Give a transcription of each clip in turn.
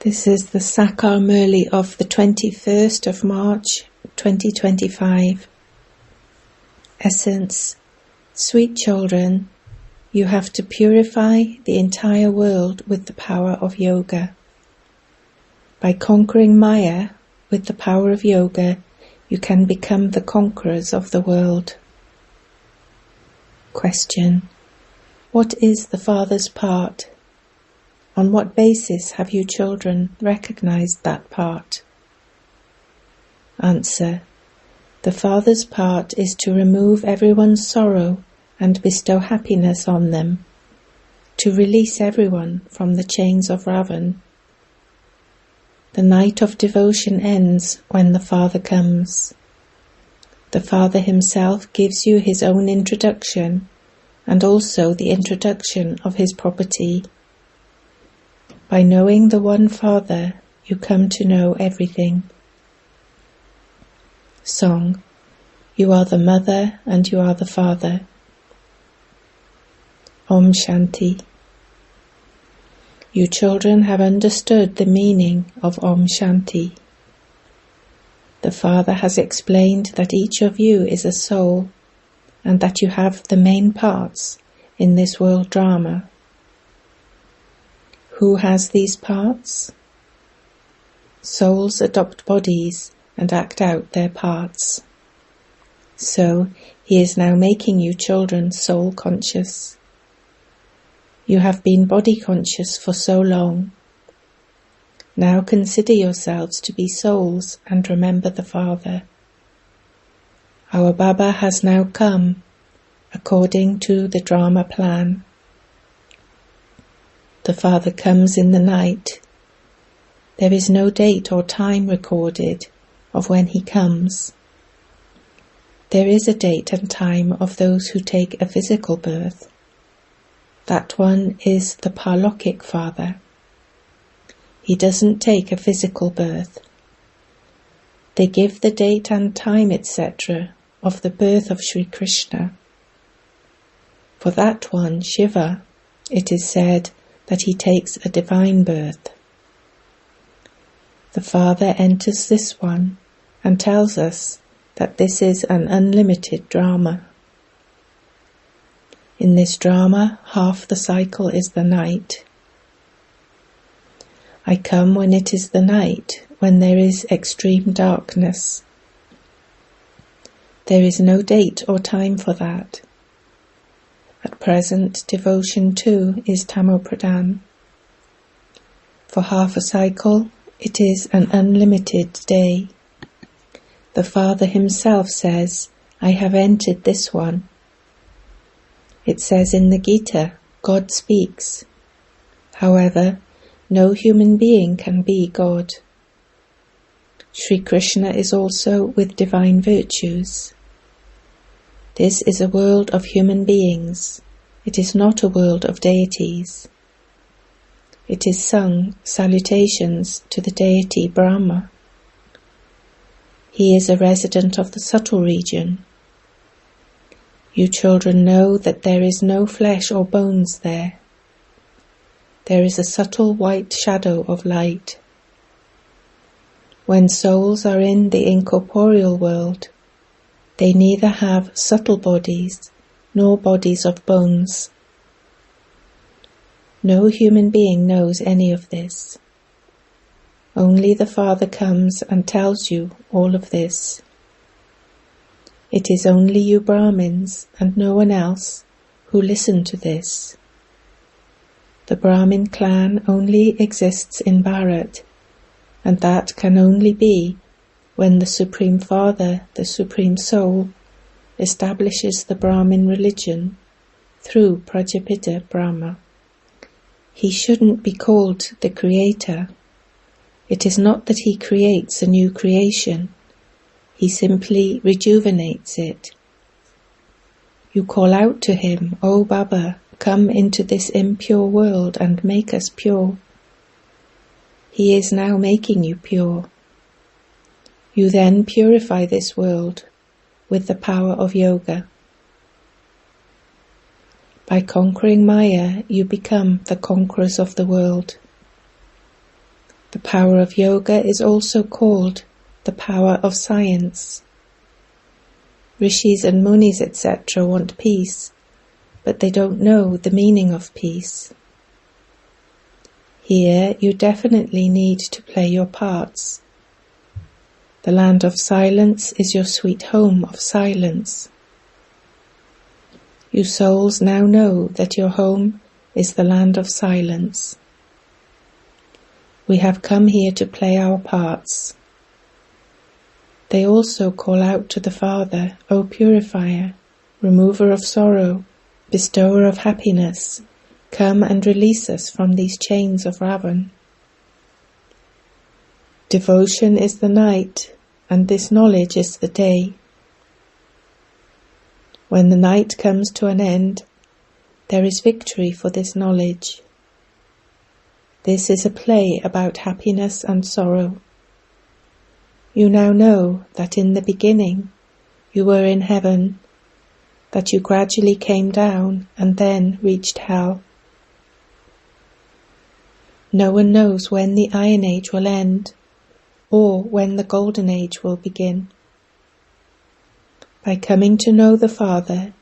This is the Sakar Murli of the 21st of March 2025. Essence: Sweet children, you have to purify the entire world with the power of yoga. By conquering Maya with the power of yoga, you can become the conquerors of the world. Question: what is the Father's part? On what basis have you children recognized that part? Answer: the Father's part is to remove everyone's sorrow and bestow happiness on them, to release everyone from the chains of Ravan. The night of devotion ends when the Father comes. The Father himself gives you his own introduction and also the introduction of his property. By knowing the one Father, you come to know everything. Song: you are the Mother and you are the Father. Om Shanti. You children have understood the meaning of Om Shanti. The Father has explained that each of you is a soul and that you have the main parts in this world drama. Who has these parts? Souls adopt bodies and act out their parts. So, he is now making you children soul conscious. You have been body conscious for so long. Now consider yourselves to be souls and remember the Father. Our Baba has now come, according to the drama plan. The Father comes in the night. There is no date or time recorded of when he comes. There is a date and time of those who take a physical birth. That one is the Parlokic Father. He doesn't take a physical birth. They give the date and time, etc., of the birth of Sri Krishna. For that one, Shiva, it is said that he takes a divine birth. The Father enters this one and tells us that this is an unlimited drama. In this drama, half the cycle is the night. I come when it is the night, when there is extreme darkness. There is no date or time for that. At present, devotion too is Tamopradhan. For half a cycle, it is an unlimited day. The Father himself says, I have entered this one. It says in the Gita, God speaks. However, no human being can be God. Sri Krishna is also with divine virtues. This is a world of human beings. It is not a world of deities. It is sung salutations to the deity Brahma. He is a resident of the subtle region. You children know that there is no flesh or bones there. There is a subtle white shadow of light. When souls are in the incorporeal world, they neither have subtle bodies nor bodies of bones. No human being knows any of this. Only the Father comes and tells you all of this. It is only you Brahmins and no one else who listen to this. The Brahmin clan only exists in Bharat, and that can only be when the Supreme Father, the Supreme Soul, establishes the Brahmin religion through Prajapita Brahma. He shouldn't be called the Creator. It is not that he creates a new creation. He simply rejuvenates it. You call out to him, O Baba, come into this impure world and make us pure. He is now making you pure. You then purify this world with the power of yoga. By conquering Maya, you become the conquerors of the world. The power of yoga is also called the power of science. Rishis and munis, etc. want peace, but they don't know the meaning of peace. Here you definitely need to play your parts. The land of silence is your sweet home of silence. You souls now know that your home is the land of silence. We have come here to play our parts. They also call out to the Father, O Purifier, Remover of sorrow, Bestower of happiness, come and release us from these chains of Ravan. Devotion is the night, and this knowledge is the day. When the night comes to an end, there is victory for this knowledge. This is a play about happiness and sorrow. You now know that in the beginning you were in heaven, that you gradually came down and then reached hell. No one knows when the Iron Age will end, or when the Golden Age will begin. By coming to know the Father,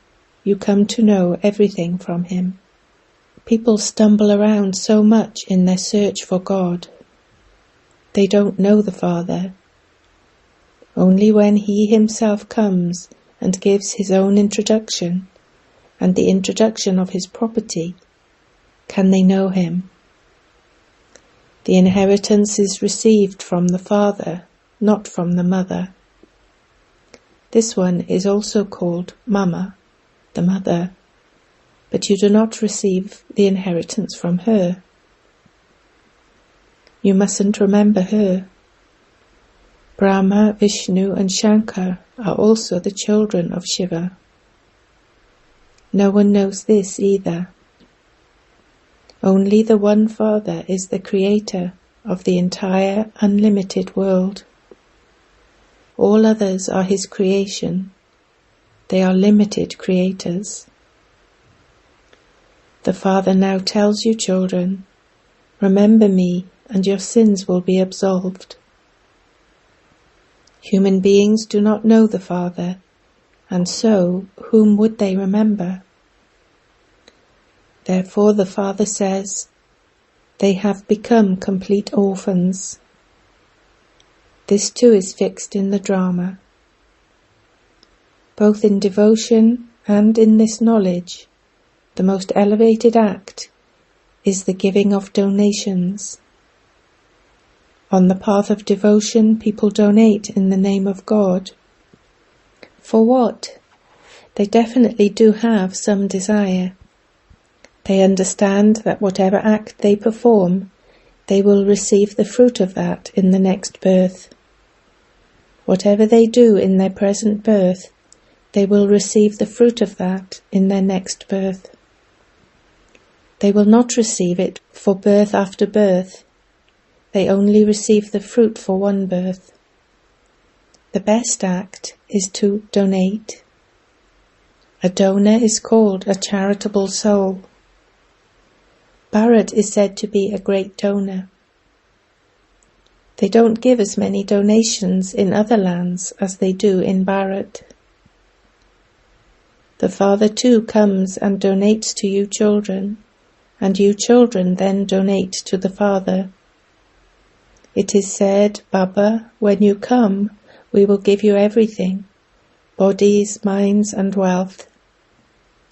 you come to know everything from Him. People stumble around so much in their search for God. They don't know the Father. Only when He Himself comes and gives His own introduction, and the introduction of His property, can they know Him. The inheritance is received from the Father, not from the Mother. This one is also called Mama, the Mother, but you do not receive the inheritance from her. You mustn't remember her. Brahma, Vishnu and Shankar are also the children of Shiva. No one knows this either. Only the one Father is the creator of the entire unlimited world. All others are His creation. They are limited creators. The Father now tells you, children, remember me and your sins will be absolved. Human beings do not know the Father, and so whom would they remember? Therefore the Father says, they have become complete orphans. This too is fixed in the drama. Both in devotion and in this knowledge, the most elevated act is the giving of donations. On the path of devotion, people donate in the name of God. For what? They definitely do have some desire. They understand that whatever act they perform, they will receive the fruit of that in the next birth. Whatever they do in their present birth, they will receive the fruit of that in their next birth. They will not receive it for birth after birth. They only receive the fruit for one birth. The best act is to donate. A donor is called a charitable soul. Bharat is said to be a great donor. They don't give as many donations in other lands as they do in Bharat. The Father too comes and donates to you children, and you children then donate to the Father. It is said, Baba, when you come, we will give you everything, bodies, minds and wealth.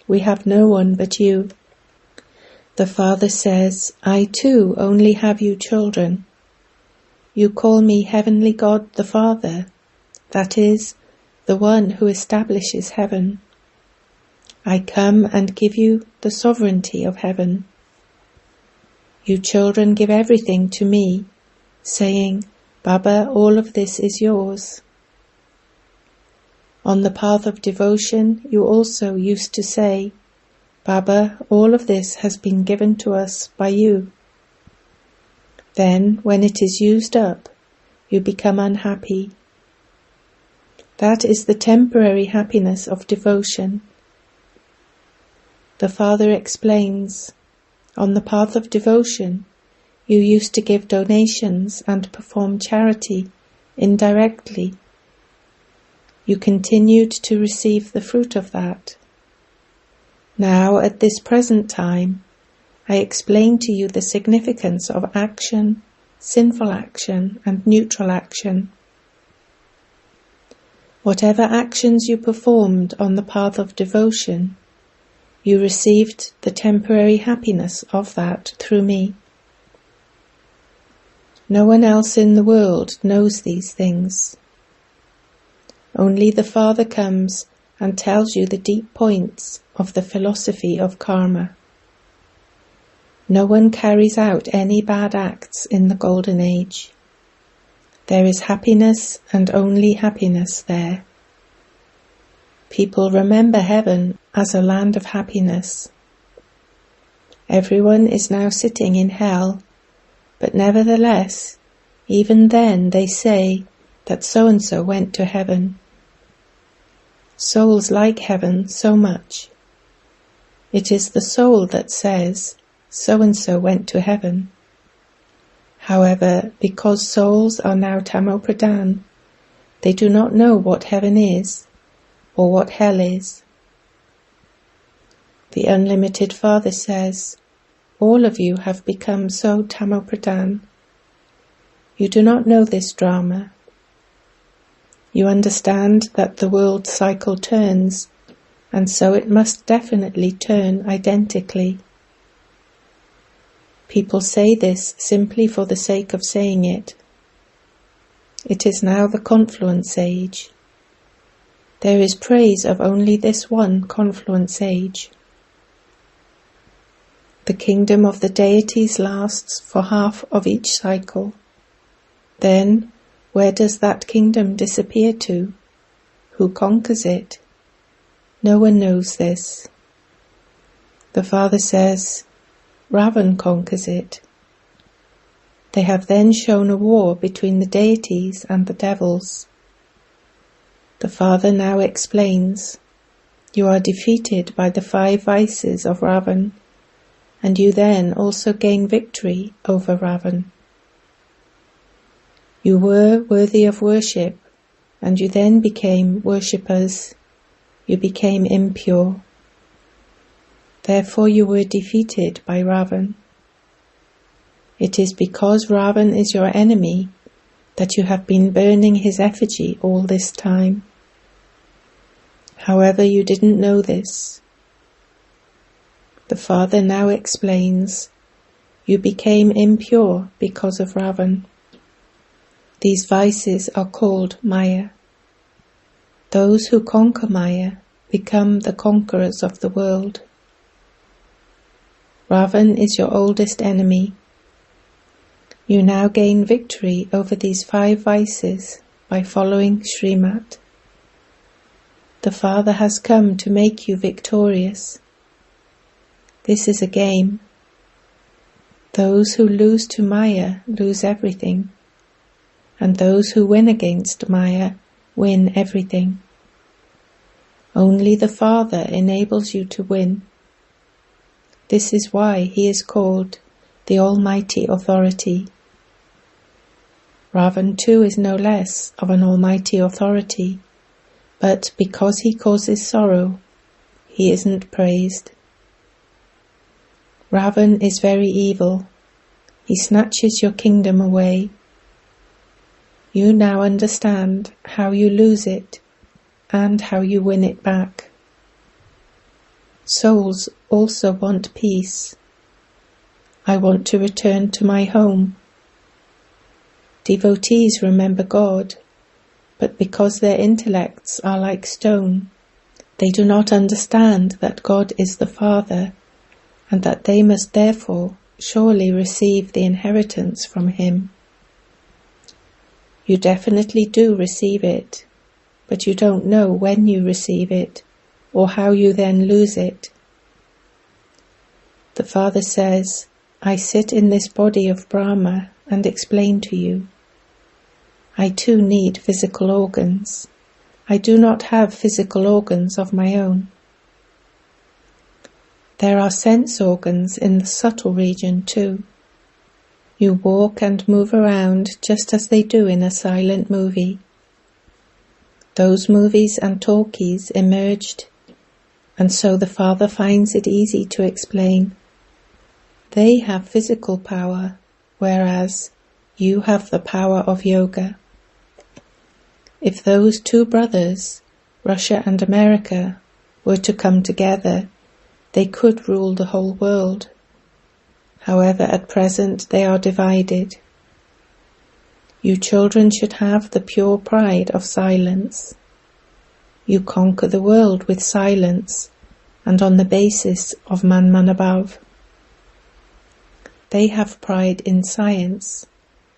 We have no one but you. The Father says, I too only have you children. You call me Heavenly God the Father, that is, the one who establishes heaven. I come and give you the sovereignty of heaven. You children give everything to me, saying, Baba, all of this is yours. On the path of devotion, you also used to say, Baba, all of this has been given to us by you. Then, when it is used up, you become unhappy. That is the temporary happiness of devotion. The Father explains, on the path of devotion, You used to give donations and perform charity indirectly. You continued to receive the fruit of that. Now, at this present time, I explain to you the significance of action, sinful action, and neutral action. Whatever actions you performed on the path of devotion, you received the temporary happiness of that through me. No one else in the world knows these things. Only the Father comes and tells you the deep points of the philosophy of karma. No one carries out any bad acts in the Golden Age. There is happiness and only happiness there. People remember heaven as a land of happiness. Everyone is now sitting in hell, but nevertheless, even then they say that so-and-so went to heaven. Souls like heaven so much. It is the soul that says, so-and-so went to heaven. However, because souls are now Tamo-Pradhan, they do not know what heaven is, or what hell is. The Unlimited Father says, all of you have become so Tamo-Pradhan. You do not know this drama. You understand that the world cycle turns, and so it must definitely turn identically. People say this simply for the sake of saying it. It is now the confluence age. There is praise of only this one confluence age. The kingdom of the deities lasts for half of each cycle. Then, where does that kingdom disappear to? Who conquers it? No one knows this. The Father says, Ravan conquers it. They have then shown a war between the deities and the devils. The Father now explains, you are defeated by the 5 vices of Ravan, and you then also gain victory over Ravan. You were worthy of worship, and you then became worshippers. You became impure. Therefore you were defeated by Ravan. It is because Ravan is your enemy that you have been burning his effigy all this time. However, you didn't know this. The Father now explains, you became impure because of Ravan. These vices are called Maya. Those who conquer Maya become the conquerors of the world. Ravan is your oldest enemy. You now gain victory over these 5 vices by following Srimat. The Father has come to make you victorious. This is a game. Those who lose to Maya lose everything, and those who win against Maya win everything. Only the Father enables you to win. This is why he is called the Almighty Authority. Ravan too is no less of an almighty authority, but because he causes sorrow, he isn't praised. Ravan is very evil. He snatches your kingdom away. You now understand how you lose it and how you win it back. Souls also want peace. I want to return to my home. Devotees remember God, but because their intellects are like stone, they do not understand that God is the Father, and that they must therefore surely receive the inheritance from him. You definitely do receive it, but you don't know when you receive it, or how you then lose it. The Father says, I sit in this body of Brahma and explain to you. I too need physical organs. I do not have physical organs of my own. There are sense organs in the subtle region too. You walk and move around just as they do in a silent movie. Those movies and talkies emerged, and so the Father finds it easy to explain. They have physical power, whereas you have the power of yoga. If those two brothers, Russia and America, were to come together, they could rule the whole world. However, at present they are divided. You children should have the pure pride of silence. You conquer the world with silence and on the basis of man above. They have pride in science,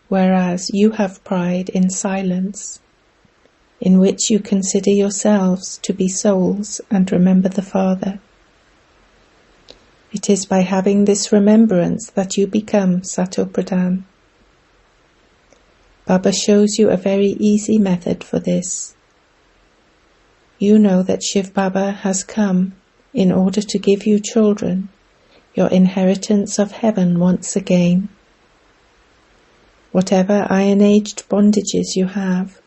whereas you have pride in silence, in which you consider yourselves to be souls and remember the Father. It is by having this remembrance that you become Sato Pradhan. Baba shows you a very easy method for this. You know that Shiv Baba has come in order to give you children your inheritance of heaven once again. Whatever iron-aged bondages you have,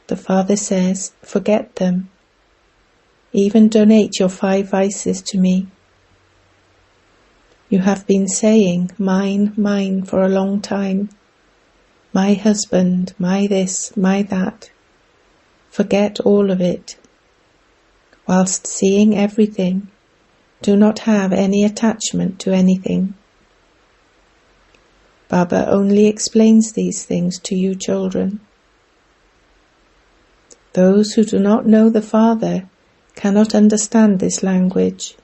the Father says, forget them. Even donate your 5 vices to me. You have been saying, mine, mine, for a long time. My husband, my this, my that. Forget all of it. Whilst seeing everything, do not have any attachment to anything. Baba only explains these things to you children. Those who do not know the Father cannot understand this language.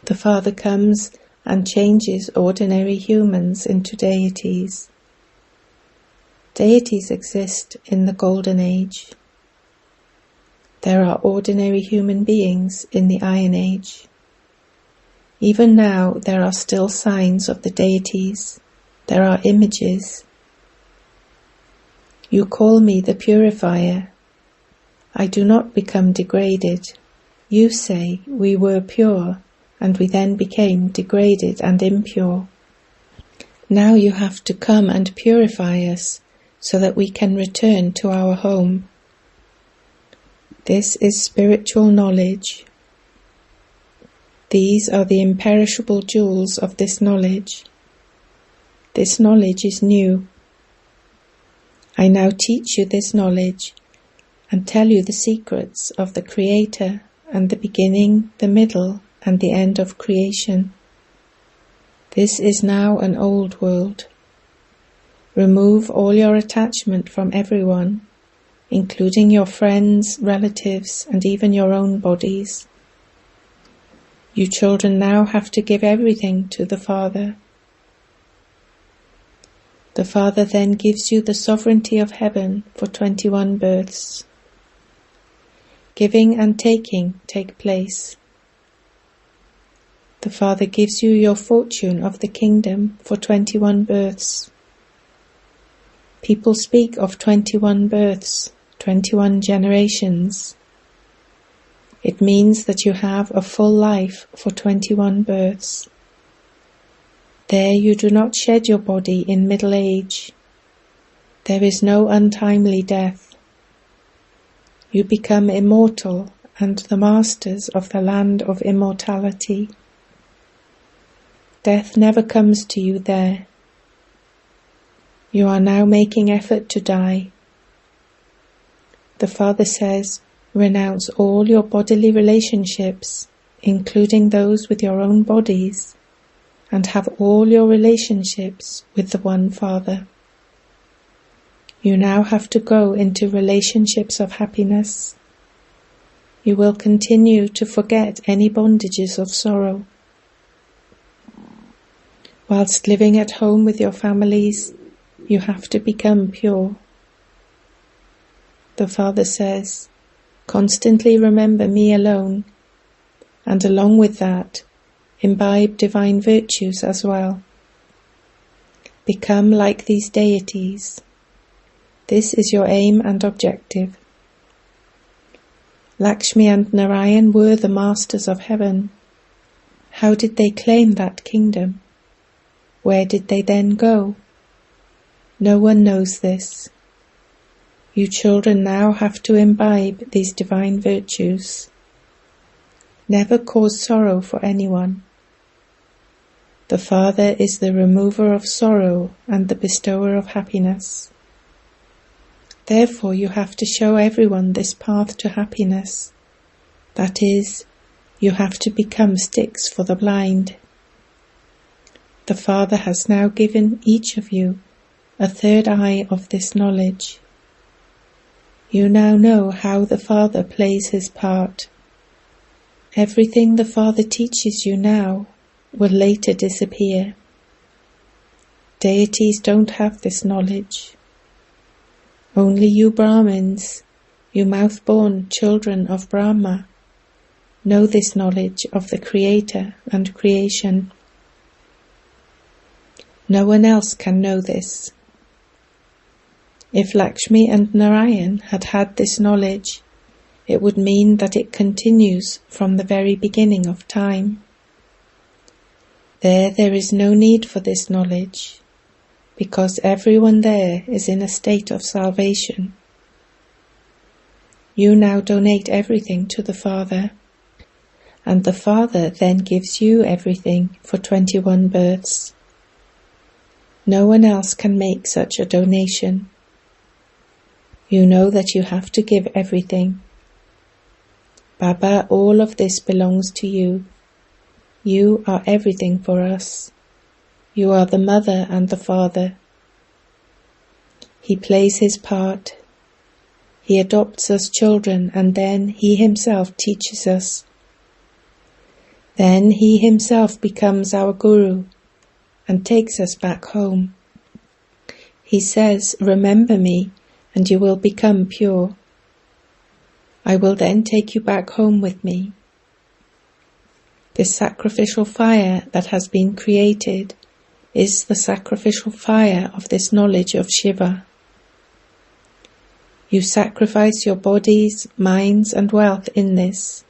The Father comes and changes ordinary humans into deities. Deities exist in the Golden Age. There are ordinary human beings in the Iron Age. Even now there are still signs of the deities. There are images. You call me the purifier. I do not become degraded. You say we were pure, and we then became degraded and impure. Now you have to come and purify us, so that we can return to our home. This is spiritual knowledge. These are the imperishable jewels of this knowledge. This knowledge is new. I now teach you this knowledge and tell you the secrets of the Creator and the beginning, the middle, and the end of creation. This is now an old world. Remove all your attachment from everyone, including your friends, relatives, and even your own bodies. You children now have to give everything to the Father. The Father then gives you the sovereignty of heaven for 21 births. Giving and taking take place. The Father gives you your fortune of the kingdom for 21 births. People speak of 21 births, 21 generations. It means that you have a full life for 21 births. There you do not shed your body in middle age. There is no untimely death. You become immortal and the masters of the land of immortality. Death never comes to you there. You are now making effort to die. The Father says, renounce all your bodily relationships, including those with your own bodies, and have all your relationships with the one Father. You now have to go into relationships of happiness. You will continue to forget any bondages of sorrow. Whilst living at home with your families, you have to become pure. The Father says, constantly remember me alone, and along with that, imbibe divine virtues as well. Become like these deities. This is your aim and objective. Lakshmi and Narayan were the masters of heaven. How did they claim that kingdom? Where did they then go? No one knows this. You children now have to imbibe these divine virtues. Never cause sorrow for anyone. The Father is the remover of sorrow and the bestower of happiness. Therefore you have to show everyone this path to happiness. That is, you have to become sticks for the blind. The Father has now given each of you a third eye of this knowledge. You now know how the Father plays his part. Everything the Father teaches you now will later disappear. Deities don't have this knowledge. Only you Brahmins, you mouth-born children of Brahma, know this knowledge of the Creator and creation. No one else can know this. If Lakshmi and Narayan had had this knowledge, it would mean that it continues from the very beginning of time. There is no need for this knowledge, because everyone there is in a state of salvation. You now donate everything to the Father, and the Father then gives you everything for 21 births. No one else can make such a donation. You know that you have to give everything. Baba, all of this belongs to you. You are everything for us. You are the mother and the father. He plays his part. He adopts us children, and then he himself teaches us. Then he himself becomes our guru and takes us back home. He says, "Remember me, and you will become pure. I will then take you back home with me." This sacrificial fire that has been created is the sacrificial fire of this knowledge of Shiva. You sacrifice your bodies, minds, and wealth in this.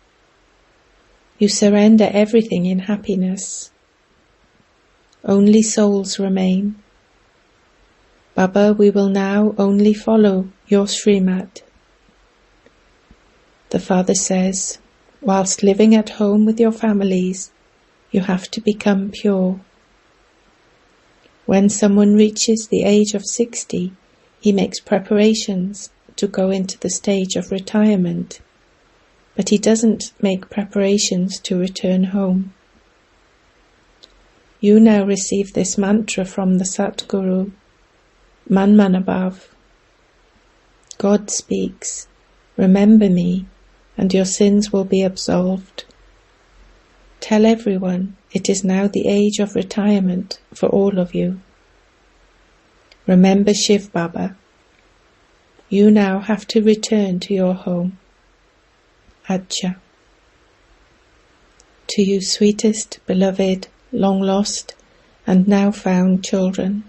You surrender everything in happiness. Only souls remain. Baba, we will now only follow your Srimat. The Father says, whilst living at home with your families, you have to become pure. When someone reaches the age of 60, he makes preparations to go into the stage of retirement, but he doesn't make preparations to return home. You now receive this mantra from the Satguru, Manmanabhav. God speaks, "Remember me, and your sins will be absolved." Tell everyone it is now the age of retirement for all of you. Remember Shiv Baba. You now have to return to your home. Acha. To you sweetest, beloved, long lost, and now found children,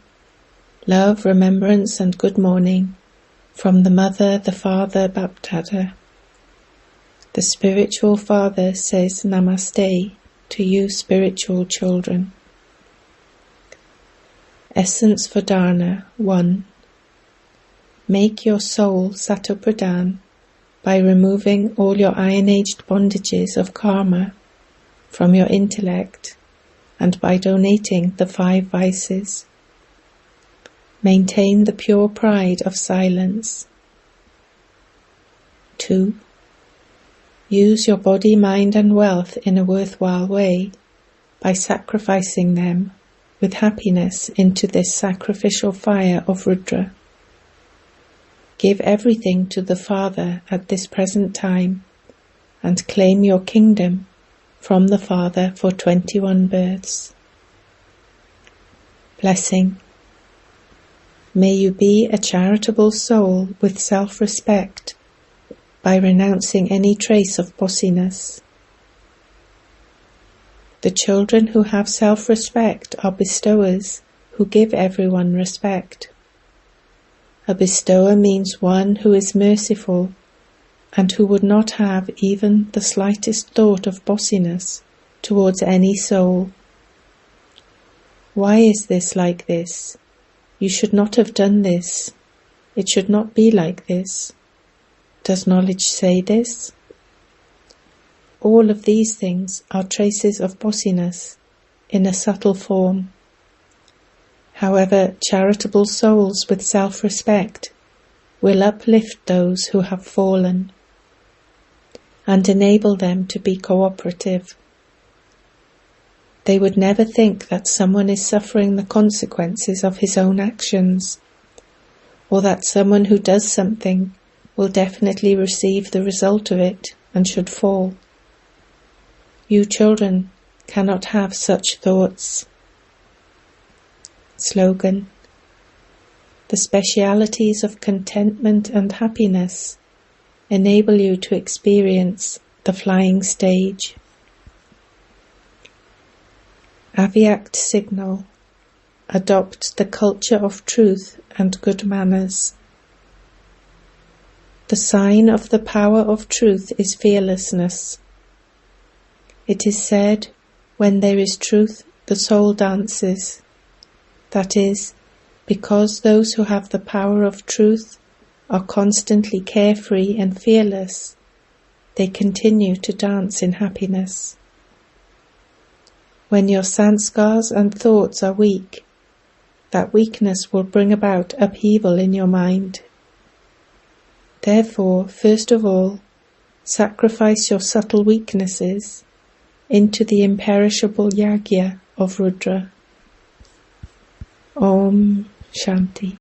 love, remembrance, and good morning from the Mother, the Father, Baptata. The spiritual Father says Namaste to you spiritual children. Essence for Dharana 1. Make your soul Satopradhan by removing all your iron-aged bondages of karma from your intellect and by donating the 5 vices. Maintain the pure pride of silence. 2. Use your body, mind and wealth in a worthwhile way by sacrificing them with happiness into this sacrificial fire of Rudra. Give everything to the Father at this present time and claim your kingdom from the Father for 21 births. Blessing. May you be a charitable soul with self-respect by renouncing any trace of bossiness. The children who have self-respect are bestowers who give everyone respect. A bestower means one who is merciful and who would not have even the slightest thought of bossiness towards any soul. Why is this like this? You should not have done this. It should not be like this. Does knowledge say this? All of these things are traces of bossiness in a subtle form. However, charitable souls with self-respect will uplift those who have fallen and enable them to be cooperative. They would never think that someone is suffering the consequences of his own actions, or that someone who does something will definitely receive the result of it and should fall. You children cannot have such thoughts. Slogan: the specialities of contentment and happiness enable you to experience the flying stage. Aviact signal: adopt the culture of truth and good manners. The sign of the power of truth is fearlessness. It is said, when there is truth, the soul dances. That is, because those who have the power of truth are constantly carefree and fearless, they continue to dance in happiness. When your sanskars and thoughts are weak, that weakness will bring about upheaval in your mind. Therefore, first of all, sacrifice your subtle weaknesses into the imperishable yagya of Rudra. Om Shanti.